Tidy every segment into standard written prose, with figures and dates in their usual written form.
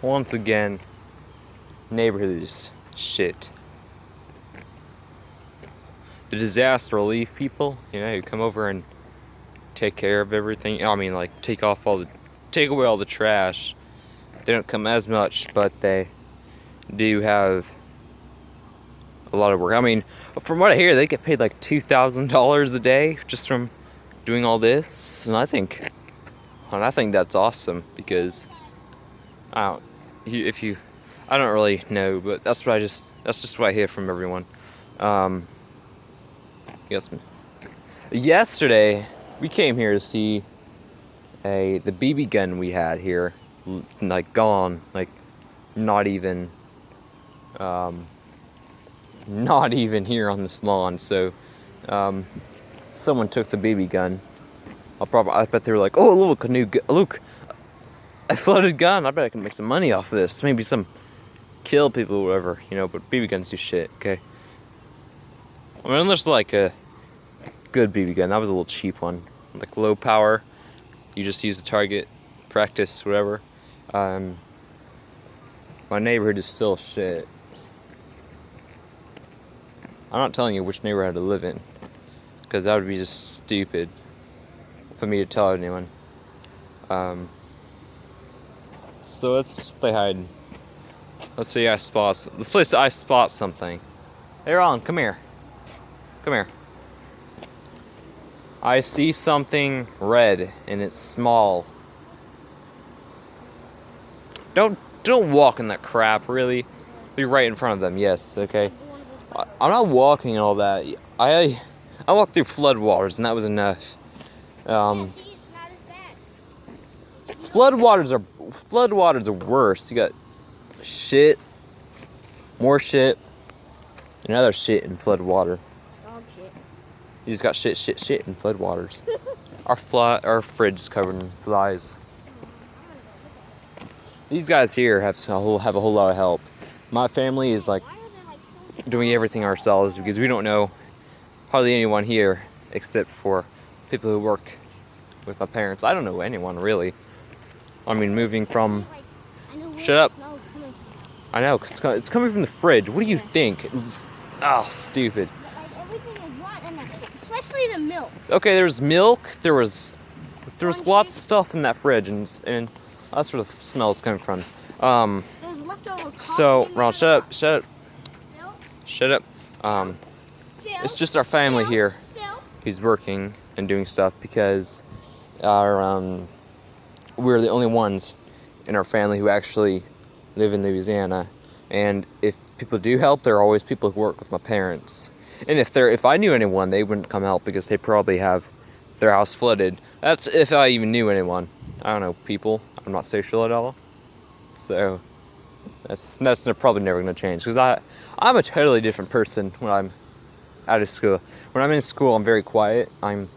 Once again, neighborhood is shit. The disaster relief people, who come over and take care of everything. I mean, like, take away all the trash. They don't come as much, but they do have a lot of work. I mean, from what I hear, they get paid like $2,000 a day just from doing all this, and I think that's awesome because I don't really know, but that's just what I hear from everyone. Yes. Yesterday, we came here to see the BB gun we had here, like gone, like not even here on this lawn. So, someone took the BB gun. I bet they were like, oh, look, a flooded gun. I bet I can make some money off of this. Maybe kill people or whatever, but BB guns do shit, okay? I mean, unless like a good BB gun. That was a little cheap one. Like low power. You just use the target, practice, whatever. My neighborhood is still shit. I'm not telling you which neighborhood to live in, because that would be just stupid for me to tell anyone. So let's play hide. Let's say I spot something. Hey Ron, come here. Come here. I see something red and it's small. Don't walk in that crap, really. Be right in front of them, yes, okay. I'm not walking and all that. I walked through floodwaters and that was enough. Floodwaters are worse. You got shit, more shit, and other shit in floodwater. You just got shit in floodwaters. Our fridge is covered in flies. These guys here have a whole lot of help. My family is like doing everything ourselves because we don't know hardly anyone here except for people who work with my parents. I don't know anyone really. I mean, moving from. Shut up. I know, cause it's coming from the fridge. What do you think? Stupid. Everything is rotten, especially the milk. Okay, there's milk. There was lots of stuff in that fridge, and that's where the smell is coming from. There's leftover coffee. So, Ron, shut up. Phil? Shut up. It's just our family here who's working and doing stuff because we're the only ones in our family who actually live in Louisiana. And if people do help, there are always people who work with my parents. And if I knew anyone, they wouldn't come help because they probably have their house flooded. That's if I even knew anyone. I don't know people. I'm not social at all. So that's probably never gonna change because I'm a totally different person when I'm out of school. When I'm in school, I'm very quiet. I'm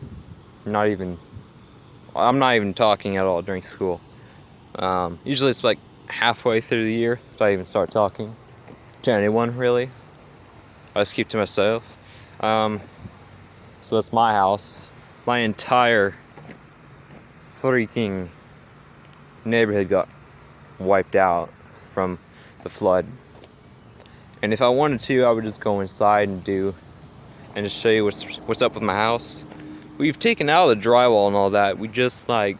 not even talking at all during school. Usually it's like halfway through the year that I even start talking to anyone, really. I just keep to myself. So that's my house. My entire freaking neighborhood got wiped out from the flood. And if I wanted to, I would just go inside and just show you what's up with my house. We've taken out the drywall and all that. We just did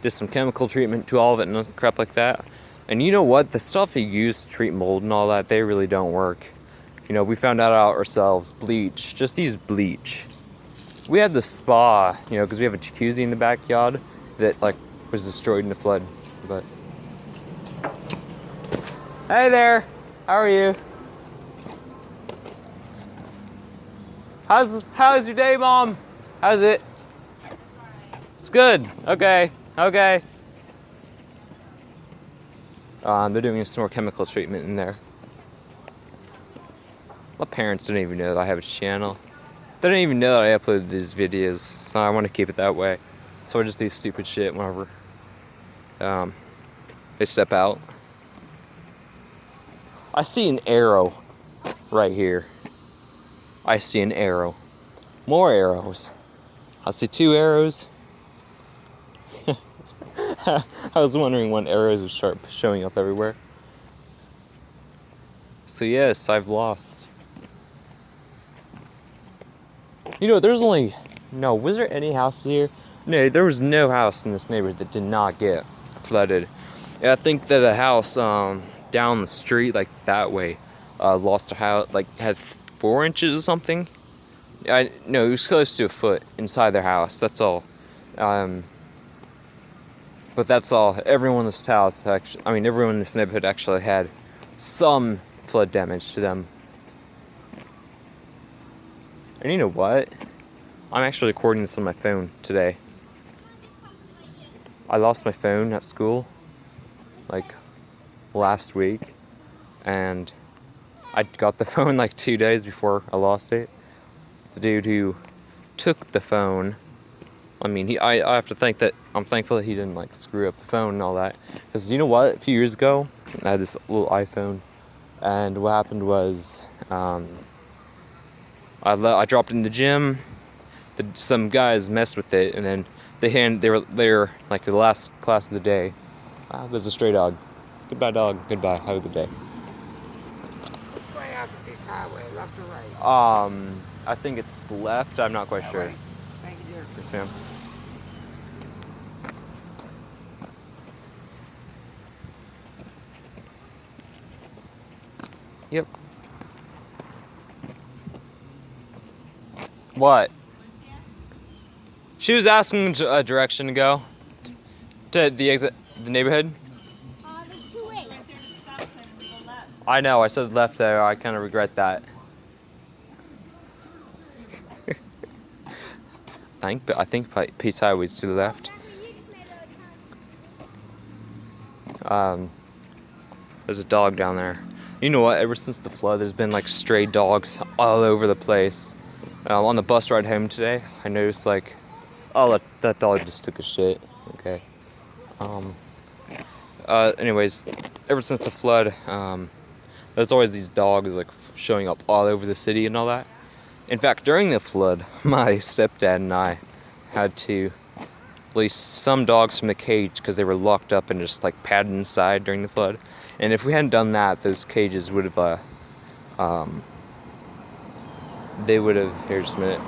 some chemical treatment to all of it and crap like that. And you know what? The stuff you use to treat mold and all that, they really don't work. We found that out ourselves. Bleach. Just use bleach. We had the spa, because we have a jacuzzi in the backyard that was destroyed in the flood. But hey there, how are you? How's your day, Mom? How's it? It's good. Okay. They're doing some more chemical treatment in there. My parents don't even know that I have a channel. They don't even know that I upload these videos, so I want to keep it that way. So I just do stupid shit whenever they step out. I see an arrow right here. I see an arrow. More arrows. I see 2 arrows. I was wondering when arrows would start showing up everywhere. So yes, I've lost. You know, there's only... No, was there any houses here? No, there was no house in this neighborhood that did not get flooded. And I think that a house down the street, like that way, lost a house, like had 4 inches or something. No, it was close to a foot inside their house, that's all. But that's all. Everyone in this house, everyone in this neighborhood actually had some flood damage to them. And you know what? I'm actually recording this on my phone today. I lost my phone at school, like, last week. And I got the phone like 2 days before I lost it. The dude who took the phone, I have to think that I'm thankful that he didn't like screw up the phone and all that. Because you know what? A few years ago, I had this little iPhone, and what happened was I dropped it in the gym. Some guys messed with it, and then they were like the last class of the day. There's a stray dog. Goodbye, dog. Goodbye. Have a good day. Which way out to this highway, left or right? I think it's left. I'm not quite That sure. way? Thank you, dear. Yes, ma'am. Yep. What? She was asking a direction to go to the neighborhood. There's 2 ways. I know. I said left there. I kind of regret that. I think Pete's Highway's to the left. There's a dog down there. You know what? Ever since the flood, there's been like stray dogs all over the place. On the bus ride home today, I noticed like, oh, that dog just took a shit. Okay. Anyways, ever since the flood, there's always these dogs like showing up all over the city and all that. In fact, during the flood, my stepdad and I had to release some dogs from the cage because they were locked up and just like padded inside during the flood. And if we hadn't done that, those cages would have, they would have, here just a minute.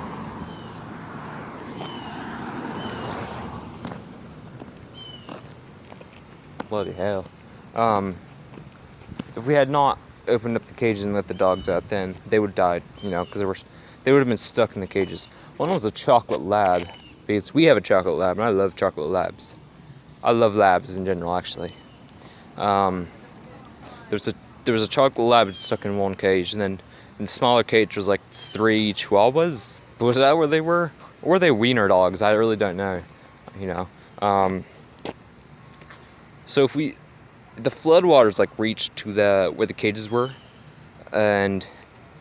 Bloody hell. If we had not opened up the cages and let the dogs out, then they would have died, you know, because they would have been stuck in the cages. One was a chocolate lab, because we have a chocolate lab, and I love chocolate labs. I love labs in general, actually. There was a chocolate lab stuck in one cage, and then in the smaller cage was like 3 chihuahuas. Was that where they were? Or were they wiener dogs? I really don't know. You know. So if the floodwaters like reached to where the cages were, and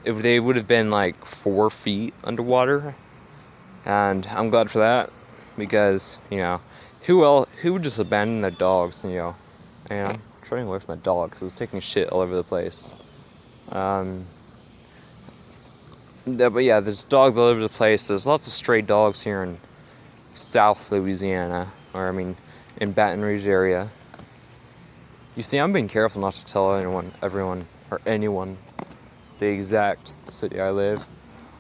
they would have been like 4 feet underwater, and I'm glad for that, because you know, who would just abandon their dogs? You know, and I'm trying away from my dog because it's taking shit all over the place. But yeah, there's dogs all over the place. There's lots of stray dogs here in South Louisiana, or in Baton Rouge area. You see, I'm being careful not to tell everyone, the exact city I live.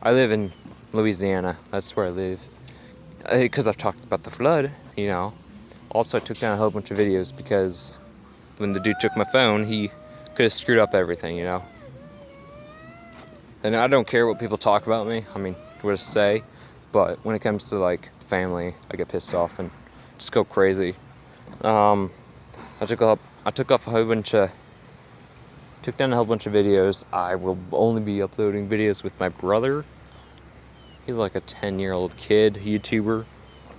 I live in Louisiana. That's where I live. Because I've talked about the flood, you know. Also, I took down a whole bunch of videos because when the dude took my phone, he could have screwed up everything, you know. And I don't care what people talk about me. What to say. But when it comes to, like, family, I get pissed off and just go crazy. I took down a whole bunch of videos. I will only be uploading videos with my brother. He's like a 10-year-old kid, YouTuber.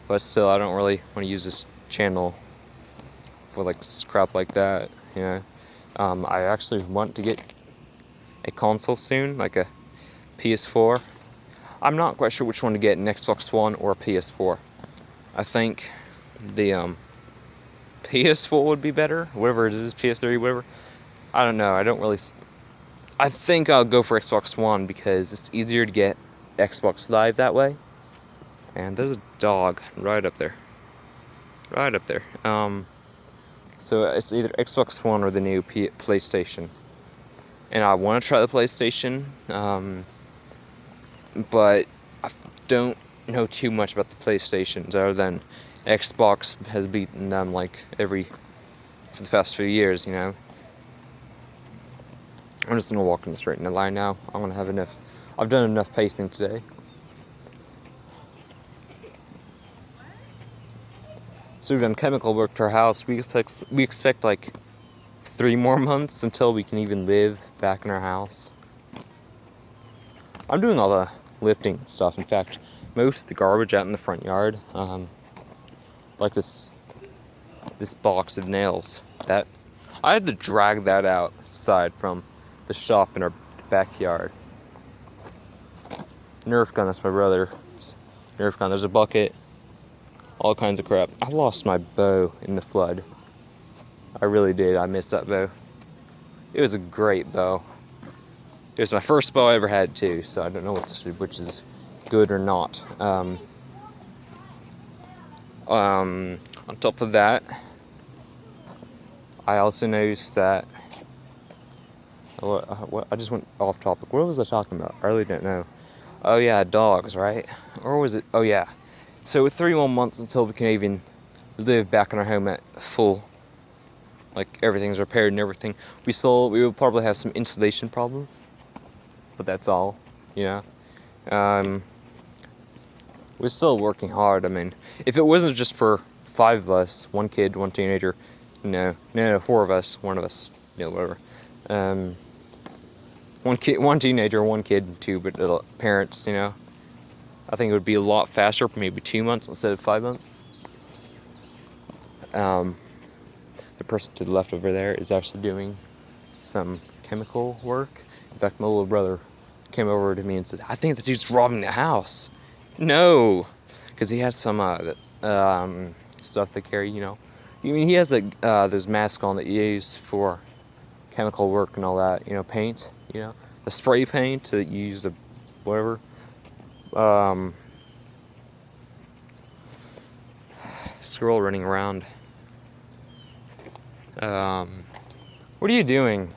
But still, I don't really want to use this channel for like crap like that, you know. I actually want to get a console soon, like a PS4. I'm not quite sure which one to get, an Xbox One or a PS4. I think the PS4 would be better, whatever it is, PS3, whatever. I don't know, I think I'll go for Xbox One because it's easier to get Xbox Live that way. And there's a dog right up there. Right up there. So it's either Xbox One or the new PlayStation. And I want to try the PlayStation, but I don't know too much about the PlayStations other than Xbox has beaten them like for the past few years, you know. I'm just gonna walk in the straight in the line now. I'm gonna have enough. I've done enough pacing today. So we've done chemical work to our house. We expect like 3 more months until we can even live back in our house. I'm doing all the lifting stuff. In fact, most of the garbage out in the front yard, like this box of nails, that I had to drag that outside from the shop in our backyard. Nerf gun, that's my brother's Nerf gun. There's a bucket, all kinds of crap. I lost my bow in the flood. I really did. I missed that bow. It was a great bow. It was my first bow I ever had too, so I don't know which is good or not. On top of that, I also noticed that. I just went off topic. What was I talking about? I really don't know. Oh yeah, dogs, right? Or was it? Oh yeah. So 3 more months until we can even live back in our home at full. Like everything's repaired and everything. We will probably have some installation problems, but that's all, you know. We're still working hard. I mean, if it wasn't just for 5 of us, 1 kid, 1 teenager, no, 4 of us, 1 of us, you know, whatever. 1 teenager, 1 kid, 2 but parents, you know. I think it would be a lot faster, maybe 2 months instead of 5 months. The person to the left over there is actually doing some chemical work. In fact, my little brother came over to me and said, "I think the dude's robbing the house." No, because he has some stuff they carry, you know. I mean, he has those masks on that you use for chemical work and all that, you know, paint, you know, the spray paint that you use to whatever. Squirrel running around. What are you doing?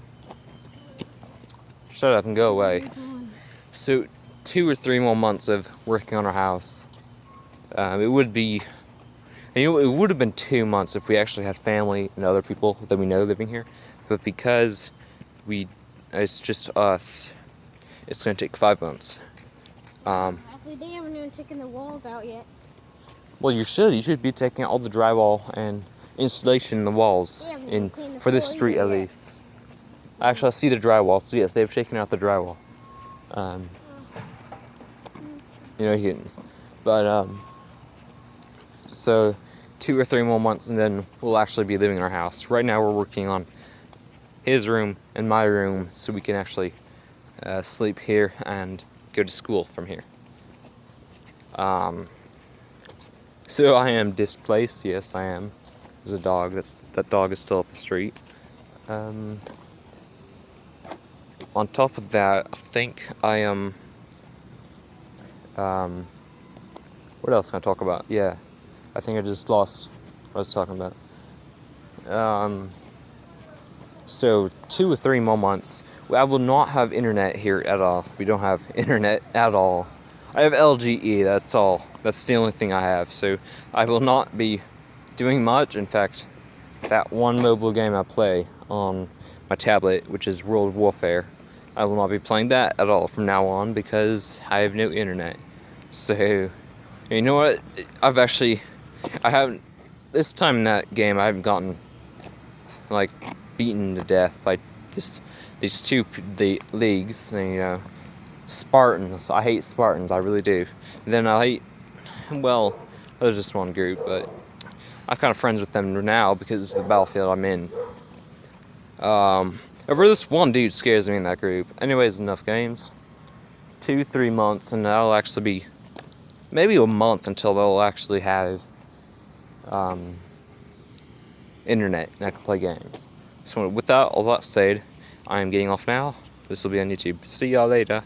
Shut up and go away. So 2 or 3 more months of working on our house. It would be, you know, it would have been 2 months if we actually had family and other people that we know living here. But because it's just us, it's gonna take 5 months. Actually, they haven't even taken the walls out yet. Well, you should be taking out all the drywall and installation in the walls for this street at least. Actually, I see the drywall. So yes, they've taken out the drywall. You know, so 2 or 3 more months, and then we'll actually be living in our house. Right now, we're working on his room and my room, so we can actually sleep here and go to school from here. So I am displaced. Yes, I am. There's a dog. That dog is still up the street. On top of that, I think I am. What else can I talk about? Yeah, I think I just lost what I was talking about. So 2 or 3 more months. I will not have internet here at all. We don't have internet at all. I have LGE, that's all. That's the only thing I have. So I will not be doing much. In fact, that one mobile game I play on my tablet, which is World Warfare, I will not be playing that at all from now on because I have no internet. So, you know what? This time in that game, I haven't gotten, like, beaten to death by these 2 leagues, and, you know, Spartans. I hate Spartans, I really do. And then there's just one group, but I'm kind of friends with them now because it's the battlefield I'm in. Over this one dude scares me in that group. Anyways, enough games. 2, 3 months, and that'll actually be maybe a month until they'll actually have internet and I can play games. So with all that said, I am getting off now. This will be on YouTube. See y'all later.